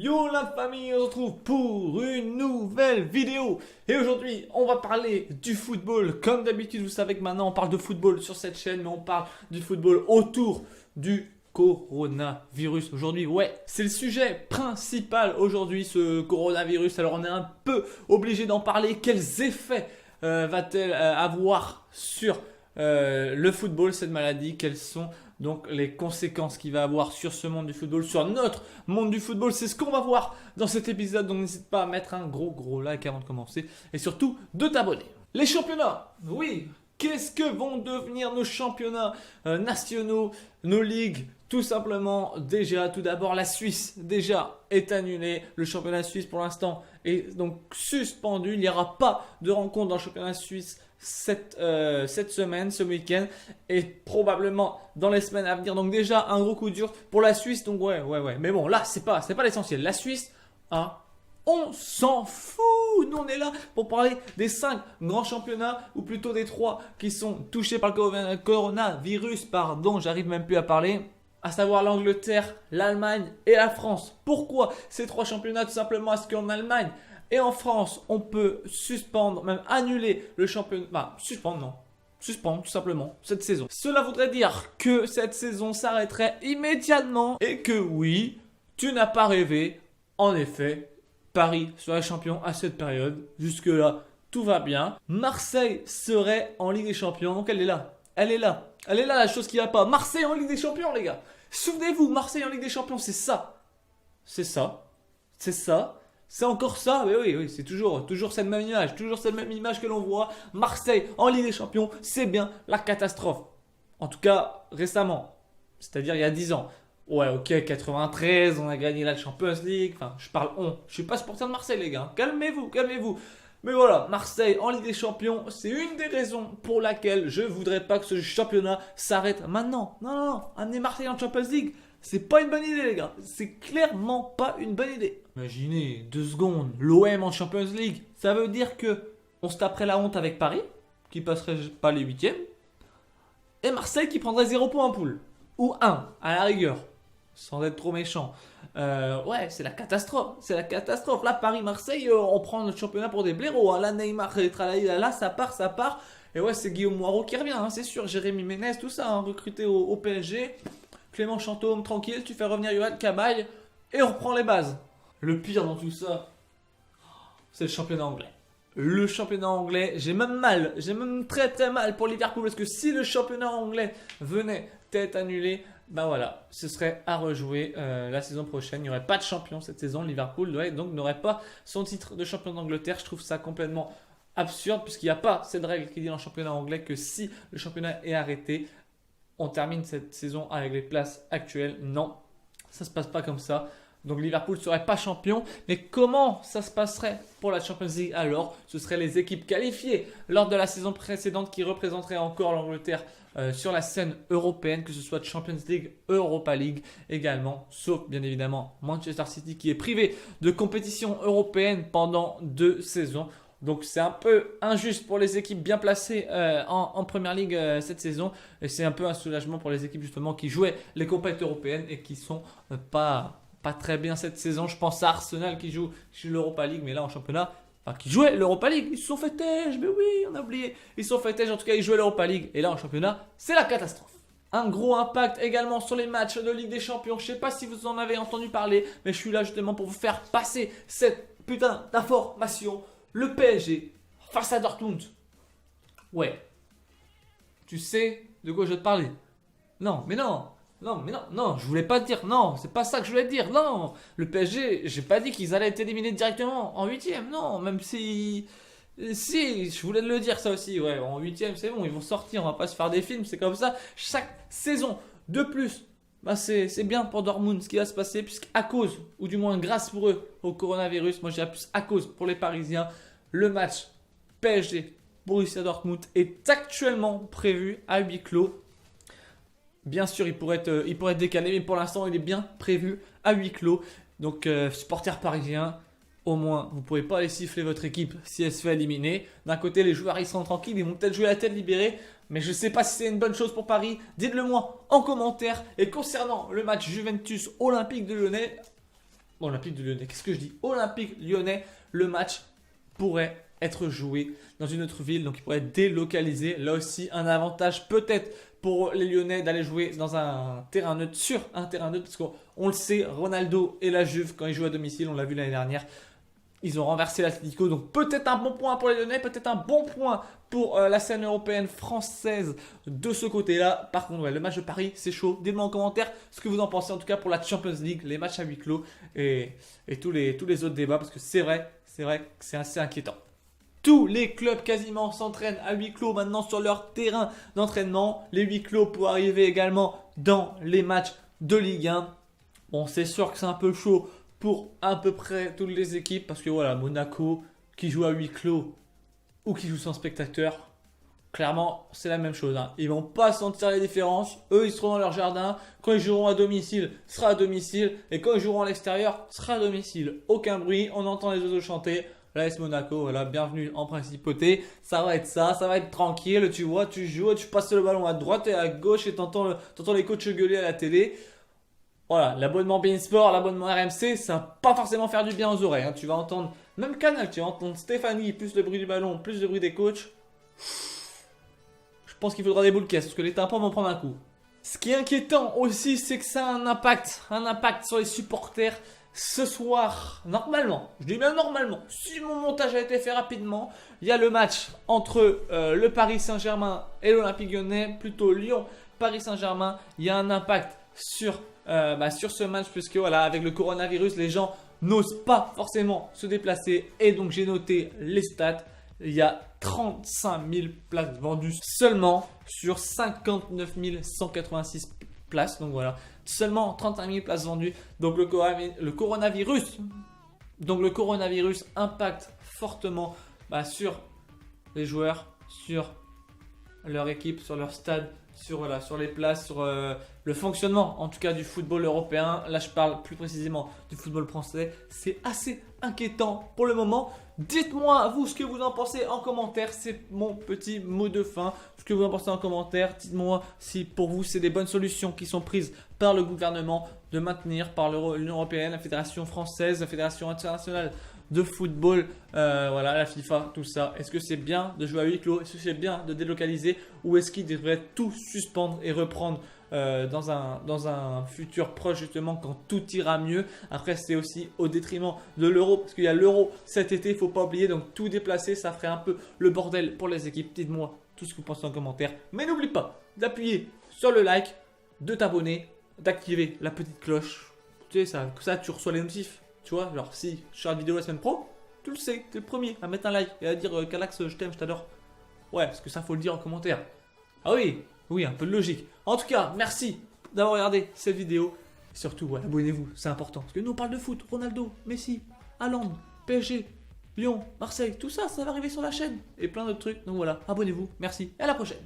Yo la famille, on se retrouve pour une nouvelle vidéo. Et aujourd'hui, on va parler du football. Comme d'habitude, vous savez que maintenant on parle de football sur cette chaîne, mais on parle du football autour du coronavirus. Aujourd'hui, ouais, c'est le sujet principal aujourd'hui, ce coronavirus. Alors on est un peu obligé d'en parler. Quels effets va-t-elle avoir sur le football, cette maladie? Quelles sont donc les conséquences qu'il va avoir sur ce monde du football, sur notre monde du football? C'est ce qu'on va voir dans cet épisode. Donc n'hésite pas à mettre un gros like avant de commencer. Et surtout de t'abonner. Les championnats, oui. Qu'est-ce que vont devenir nos championnats nationaux, nos ligues? Tout simplement, déjà, tout d'abord, la Suisse, déjà, est annulée. Le championnat suisse, pour l'instant, est donc suspendu. Il n'y aura pas de rencontre dans le championnat suisse cette semaine, ce week-end, et probablement dans les semaines à venir. Donc déjà, un gros coup dur pour la Suisse. Donc ouais. Mais bon, là, c'est pas l'essentiel. La Suisse, hein, on s'en fout. Nous, on est là pour parler des 5 grands championnats, ou plutôt des 3 qui sont touchés par le coronavirus. Pardon, j'arrive même plus à parler. À savoir l'Angleterre, l'Allemagne et la France. Pourquoi ces 3 championnats? Tout simplement parce qu'en Allemagne et en France, on peut suspendre, même annuler le championnat. Bah, suspendre tout simplement cette saison. Cela voudrait dire que cette saison s'arrêterait immédiatement et que oui, tu n'as pas rêvé. En effet, Paris serait champion à cette période. Jusque-là, tout va bien. Marseille serait en Ligue des Champions. Donc elle est là. Elle est là la chose qui va pas. Marseille en Ligue des Champions, les gars. Souvenez-vous, Marseille en Ligue des Champions, c'est ça. C'est ça. C'est encore ça. Mais oui, c'est toujours cette même image. Toujours cette même image que l'on voit. Marseille en Ligue des Champions, c'est bien la catastrophe. En tout cas, récemment. C'est-à-dire il y a 10 ans. Ouais, ok, 93, on a gagné la Champions League. Enfin, je parle on. Je suis pas supporter de Marseille, les gars. Calmez-vous. Mais voilà, Marseille en Ligue des Champions, c'est une des raisons pour laquelle je voudrais pas que ce championnat s'arrête maintenant. Non, amener Marseille en Champions League, c'est pas une bonne idée, les gars. C'est clairement pas une bonne idée. Imaginez, 2 secondes, l'OM en Champions League, ça veut dire que on se taperait la honte avec Paris, qui passerait pas les 8e, et Marseille qui prendrait 0 points en poule. Ou 1, à la rigueur. Sans être trop méchant. Ouais, c'est la catastrophe. Là, Paris-Marseille, on prend notre championnat pour des blaireaux. Hein. Là, Neymar, là, ça part. Et ouais, c'est Guillaume Moirot qui revient, hein, c'est sûr. Jérémy Ménez, tout ça, hein, recruté au PSG. Clément Chantôme, tranquille, tu fais revenir Yoann Cabaye. Et on reprend les bases. Le pire dans tout ça, c'est le championnat anglais. Le championnat anglais, j'ai même très mal pour Liverpool. Parce que si le championnat anglais venait être annulé, ben voilà, ce serait à rejouer la saison prochaine. Il n'y aurait pas de champion cette saison. Liverpool donc n'aurait pas son titre de champion d'Angleterre. Je trouve ça complètement absurde puisqu'il n'y a pas cette règle qui dit dans le championnat anglais que si le championnat est arrêté, on termine cette saison avec les places actuelles. Non, ça ne se passe pas comme ça. Donc Liverpool ne serait pas champion. Mais comment ça se passerait pour la Champions League alors? Ce seraient les équipes qualifiées lors de la saison précédente qui représenteraient encore l'Angleterre sur la scène européenne, que ce soit Champions League, Europa League également, sauf bien évidemment Manchester City qui est privé de compétition européenne pendant 2 saisons. Donc c'est un peu injuste pour les équipes bien placées en Première Ligue cette saison. Et c'est un peu un soulagement pour les équipes justement qui jouaient les compétitions européennes et qui sont pas très bien cette saison. Je pense à Arsenal qui joue l'Europa League, mais là en championnat, qui jouaient l'Europa League, ils se sont fait têche, mais oui, on a oublié. Ils se sont fait têche, en tout cas ils jouaient l'Europa League, et là en championnat, c'est la catastrophe. Un gros impact également sur les matchs de Ligue des Champions. Je sais pas si vous en avez entendu parler, mais je suis là justement pour vous faire passer cette putain d'information. Le PSG face à Dortmund. Ouais. Tu sais de quoi je vais te parler? Non, je voulais pas te dire, non, c'est pas ça que je voulais te dire, non, le PSG, j'ai pas dit qu'ils allaient être éliminés directement en 8e, non, même si, je voulais te le dire ça aussi, ouais, en 8e, c'est bon, ils vont sortir, on va pas se faire des films, c'est comme ça, chaque saison, de plus, c'est bien pour Dortmund ce qui va se passer, puisqu'à cause, ou du moins grâce pour eux, au coronavirus, moi je dirais plus à cause pour les Parisiens, le match PSG Borussia Dortmund est actuellement prévu à huis clos. Bien sûr, il pourrait être décalé, mais pour l'instant, il est bien prévu à huis clos. Donc, supporters parisiens, au moins, vous ne pourrez pas aller siffler votre équipe si elle se fait éliminer. D'un côté, les joueurs, ils sont tranquilles, ils vont peut-être jouer la tête libérée. Mais je ne sais pas si c'est une bonne chose pour Paris. Dites-le moi en commentaire. Et concernant le match Juventus Olympique de Lyonnais, Olympique de Lyonnais. Qu'est-ce que je dis? Olympique Lyonnais, le match pourrait être joué dans une autre ville, donc il pourrait être délocalisé. Là aussi, un avantage peut-être pour les Lyonnais d'aller jouer dans un terrain neutre, sur un terrain neutre, parce qu'on le sait, Ronaldo et la Juve, quand ils jouent à domicile, on l'a vu l'année dernière, ils ont renversé l'Atlético, donc peut-être un bon point pour les Lyonnais, peut-être un bon point pour la scène européenne française de ce côté-là. Par contre, ouais, le match de Paris, c'est chaud. Dites-moi en commentaire ce que vous en pensez, en tout cas pour la Champions League, les matchs à huis clos et tous les autres débats, parce que c'est vrai que c'est assez inquiétant. Tous les clubs quasiment s'entraînent à huis clos maintenant sur leur terrain d'entraînement. Les huis clos pour arriver également dans les matchs de Ligue 1. Bon, c'est sûr que c'est un peu chaud pour à peu près toutes les équipes parce que voilà, Monaco qui joue à huis clos ou qui joue sans spectateurs, clairement c'est la même chose. Ils vont pas sentir les différences. Eux, ils seront dans leur jardin. Quand ils joueront à domicile, ce sera à domicile. Et quand ils joueront à l'extérieur, ce sera à domicile. Aucun bruit, on entend les oiseaux chanter. L'AS Monaco, voilà, bienvenue en principauté. Ça va être ça, ça va être tranquille. Tu vois, tu joues, tu passes le ballon à droite et à gauche et t'entends les coachs gueuler à la télé. Voilà, l'abonnement beIN Sport, l'abonnement RMC, ça va pas forcément faire du bien aux oreilles. Tu vas entendre, même Canal, tu vas entendre Stéphanie, plus le bruit du ballon, plus le bruit des coachs. Je pense qu'il faudra des boules caisses parce que les tympans vont prendre un coup. Ce qui est inquiétant aussi, c'est que ça a un impact sur les supporters. Ce soir, normalement, je dis bien normalement, si mon montage a été fait rapidement, il y a le match entre le Paris Saint-Germain et l'Olympique Lyonnais, plutôt Lyon-Paris Saint-Germain. Il y a un impact sur ce match puisque voilà, avec le coronavirus, les gens n'osent pas forcément se déplacer. Et donc j'ai noté les stats. Il y a 35 000 places vendues seulement sur 59 186 places. Donc voilà, seulement 35 000 places vendues. Donc le coronavirus impacte fortement sur les joueurs, sur leur équipe, sur leur stade, sur les places, sur le fonctionnement en tout cas du football européen. Là je parle plus précisément du football français. C'est assez inquiétant pour le moment. Dites-moi vous ce que vous en pensez en commentaire. C'est mon petit mot de fin. Ce que vous en pensez en commentaire. Dites-moi si pour vous c'est des bonnes solutions qui sont prises par le gouvernement de maintenir, par l'Union européenne, la fédération française, la fédération internationale de football, la FIFA, tout ça. Est-ce que c'est bien de jouer à huis clos? Est-ce que c'est bien de délocaliser? Ou est-ce qu'ils devraient tout suspendre et reprendre dans un futur proche justement quand tout ira mieux? Après c'est aussi au détriment de l'euro parce qu'il y a l'euro cet été, il ne faut pas oublier, donc tout déplacer ça ferait un peu le bordel pour les équipes. Dites-moi tout ce que vous pensez en commentaire, mais n'oublie pas d'appuyer sur le like, de t'abonner, d'activer la petite cloche, tu sais ça, comme ça tu reçois les notifs. Tu vois, genre si je sors une vidéo la semaine pro, tu le sais, tu es le premier à mettre un like et à dire Calax, je t'aime, je t'adore. Ouais, parce que ça faut le dire en commentaire. Ah oui, un peu de logique. En tout cas, merci d'avoir regardé cette vidéo. Et surtout, ouais, abonnez-vous, c'est important. Parce que nous on parle de foot, Ronaldo, Messi, Haaland, PSG, Lyon, Marseille, tout ça, ça va arriver sur la chaîne. Et plein d'autres trucs. Donc voilà, abonnez-vous, merci et à la prochaine.